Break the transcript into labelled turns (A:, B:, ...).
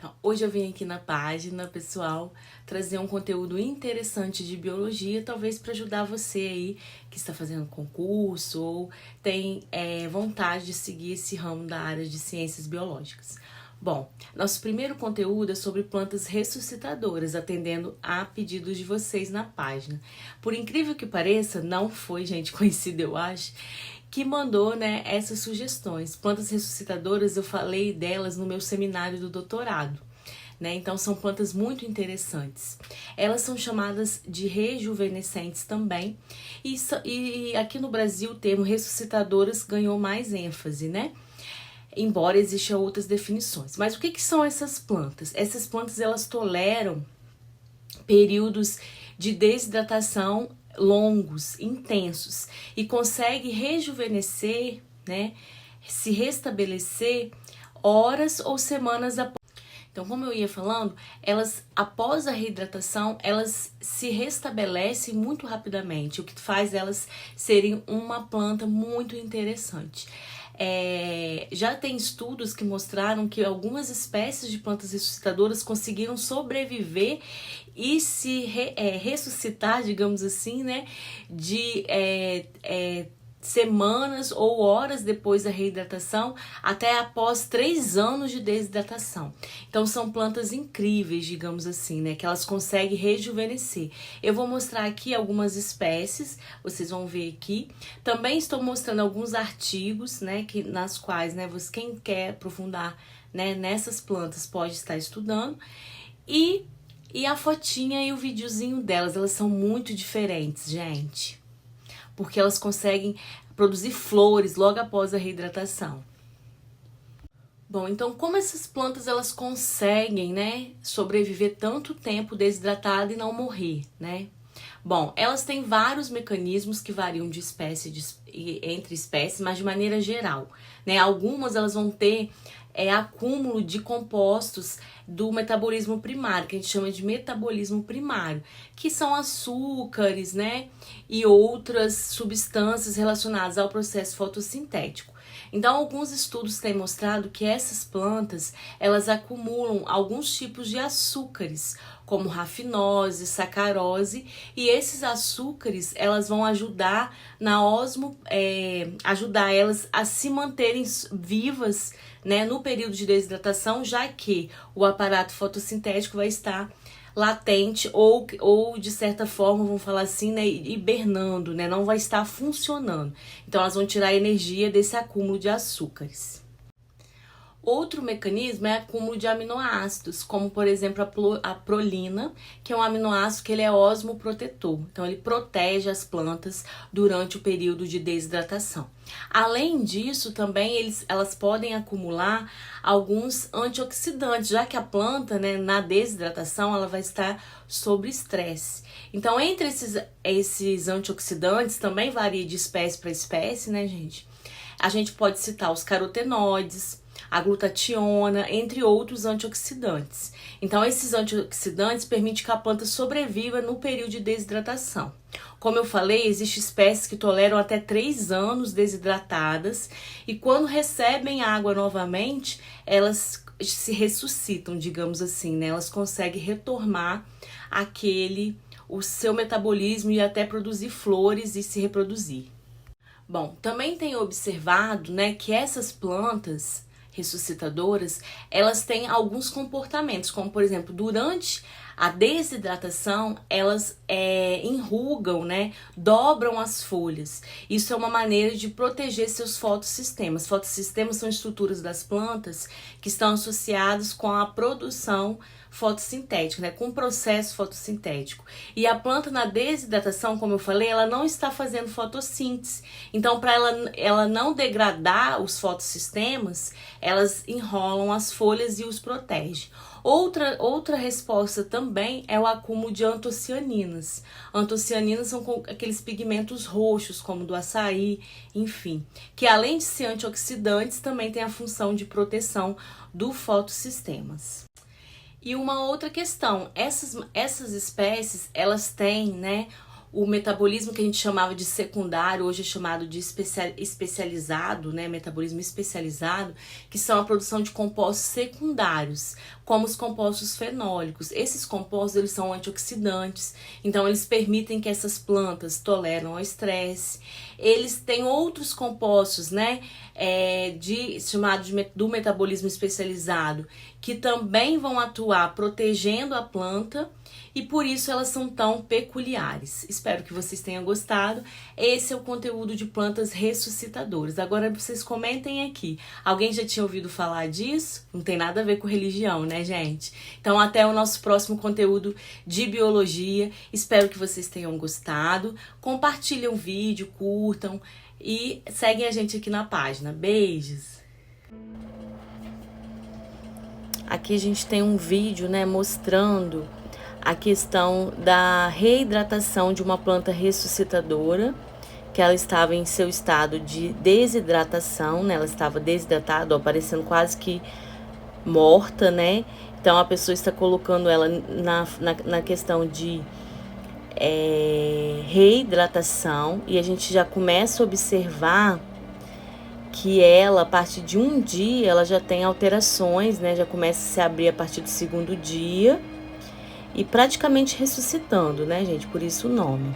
A: Então, hoje eu vim aqui na página, pessoal, trazer um conteúdo interessante de biologia, talvez para ajudar você aí que está fazendo concurso ou tem vontade de seguir esse ramo da área de ciências biológicas. Bom, nosso primeiro conteúdo é sobre plantas ressuscitadoras, atendendo a pedidos de vocês na página. Por incrível que pareça, não foi gente conhecida, eu acho, que mandou, essas sugestões. Plantas ressuscitadoras, eu falei delas no meu seminário do doutorado, Então, são plantas muito interessantes. Elas são chamadas de rejuvenescentes também. E aqui no Brasil, o termo ressuscitadoras ganhou mais ênfase, Embora existam outras definições. Mas o que são essas plantas? Essas plantas, elas toleram períodos de desidratação longos, intensos, e consegue rejuvenescer, se restabelecer horas ou semanas após. Então, como eu ia falando, elas, após a reidratação, elas se restabelecem muito rapidamente, o que faz elas serem uma planta muito interessante. Já tem estudos que mostraram que algumas espécies de plantas ressuscitadoras conseguiram sobreviver e se ressuscitar, digamos assim, de semanas ou horas depois da reidratação, até após 3 anos de desidratação. Então, são plantas incríveis, digamos assim, que elas conseguem rejuvenescer. Eu vou mostrar aqui algumas espécies, vocês vão ver aqui. Também estou mostrando alguns artigos, nas quais, quem quer aprofundar, nessas plantas pode estar estudando. E a fotinha e o videozinho delas, elas são muito diferentes, gente. Porque elas conseguem produzir flores logo após a reidratação. Bom, então como essas plantas elas conseguem, sobreviver tanto tempo desidratada e não morrer, Bom, elas têm vários mecanismos que variam de entre espécies, mas de maneira geral, Algumas elas vão ter acúmulo de compostos do metabolismo primário, que a gente chama de metabolismo primário, que são açúcares, e outras substâncias relacionadas ao processo fotossintético. Então, alguns estudos têm mostrado que essas plantas, elas acumulam alguns tipos de açúcares, como rafinose, sacarose, e esses açúcares, elas vão ajudar ajudar elas a se manterem vivas, no período de desidratação, já que o aparato fotossintético vai estar latente ou de certa forma, vamos falar assim, hibernando, não vai estar funcionando. Então, elas vão tirar a energia desse acúmulo de açúcares. Outro mecanismo é acúmulo de aminoácidos, como por exemplo a prolina, que é um aminoácido que ele é osmoprotetor. Então, ele protege as plantas durante o período de desidratação. Além disso, também elas podem acumular alguns antioxidantes, já que a planta, na desidratação, ela vai estar sob estresse. Então, entre esses antioxidantes, também varia de espécie para espécie, gente? A gente pode citar os carotenoides, a glutationa, entre outros antioxidantes. Então, esses antioxidantes permitem que a planta sobreviva no período de desidratação. Como eu falei, existem espécies que toleram até 3 anos desidratadas e quando recebem água novamente, elas se ressuscitam, digamos assim, Elas conseguem retomar o seu metabolismo e até produzir flores e se reproduzir. Bom, também tem observado, que essas plantas ressuscitadoras, elas têm alguns comportamentos, como por exemplo, durante a desidratação, elas enrugam, dobram as folhas. Isso é uma maneira de proteger seus fotossistemas. Fotossistemas são estruturas das plantas que estão associadas com a produção fotossintética, com o processo fotossintético. E a planta na desidratação, como eu falei, ela não está fazendo fotossíntese. Então, para ela não degradar os fotossistemas, elas enrolam as folhas e os protegem. Outra resposta também é o acúmulo de antocianinas. Antocianinas são aqueles pigmentos roxos, como do açaí, enfim, que além de ser antioxidantes, também tem a função de proteção dos fotossistemas. E uma outra questão, essas espécies, elas têm, o metabolismo que a gente chamava de secundário, hoje é chamado de especializado, né? Metabolismo especializado, que são a produção de compostos secundários, como os compostos fenólicos. Esses compostos, eles são antioxidantes, então eles permitem que essas plantas toleram ao estresse. Eles têm outros compostos, né? Chamados do metabolismo especializado, que também vão atuar protegendo a planta, e por isso elas são tão peculiares. Espero que vocês tenham gostado. Esse é o conteúdo de plantas ressuscitadoras. Agora vocês comentem aqui. Alguém já tinha ouvido falar disso? Não tem nada a ver com religião, né, gente? Então até o nosso próximo conteúdo de biologia. Espero que vocês tenham gostado. Compartilhem o vídeo, curtam e seguem a gente aqui na página. Beijos! Aqui a gente tem um vídeo, né, mostrando a questão da reidratação de uma planta ressuscitadora, que ela estava em seu estado de desidratação, né? Ela estava desidratada, ó, parecendo quase que morta, né? Então a pessoa está colocando ela na questão de reidratação, e a gente já começa a observar que ela, a partir de um dia, ela já tem alterações, né? Já começa a se abrir a partir do segundo dia, e praticamente ressuscitando, né, gente? Por isso o nome.